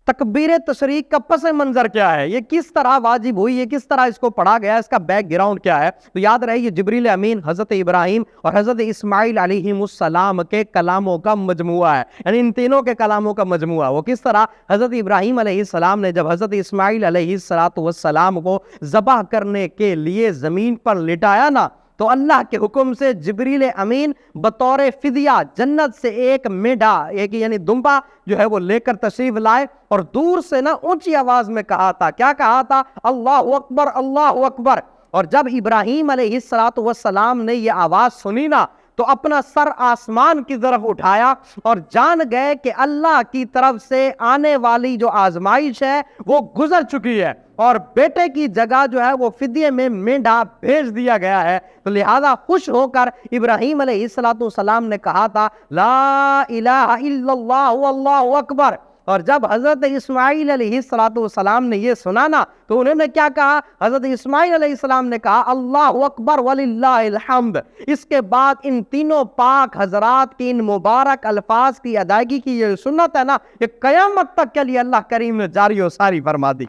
تکبیر تشریق کا پس منظر کیا ہے، یہ کس طرح واجب ہوئی، یہ کس طرح اس کو پڑھا گیا، اس کا بیک گراؤنڈ کیا ہے؟ تو یاد رہے یہ جبریل امین حضرت ابراہیم اور حضرت اسماعیل علیہ السلام کے کلاموں کا مجموعہ ہے، یعنی ان تینوں کے کلاموں کا مجموعہ۔ وہ کس طرح؟ حضرت ابراہیم علیہ السلام نے جب حضرت اسماعیل علیہ السلام کو ذبح کرنے کے لیے زمین پر لٹایا نا، تو اللہ کے حکم سے جبریل امین بطور فدیہ جنت سے ایک میڈا، ایک یعنی دمبا جو ہے وہ لے کر تشریف لائے، اور دور سے نا اونچی آواز میں کہا تھا، کیا کہا تھا؟ اللہ اکبر اللہ اکبر۔ اور جب ابراہیم علیہ السلام نے یہ آواز سنی نا، تو اپنا سر آسمان کی طرف اٹھایا اور جان گئے کہ اللہ کی طرف سے آنے والی جو آزمائش ہے وہ گزر چکی ہے، اور بیٹے کی جگہ جو ہے وہ فدیے میں مینڈا بھیج دیا گیا ہے۔ تو لہذا خوش ہو کر ابراہیم علیہ السلام نے کہا تھا لا الہ الا اللہ واللہ اکبر۔ اور جب حضرت اسماعیل علیہ السلام نے یہ سنا نا، تو انہوں نے کیا کہا؟ حضرت اسماعیل علیہ السلام نے کہا اللہ اکبر وللہ الحمد۔ اس کے بعد ان تینوں پاک حضرات کی ان مبارک الفاظ کی ادائیگی کی یہ سنت ہے نا، یہ قیامت تک کے لیے اللہ کریم نے جاری و ساری فرما دی۔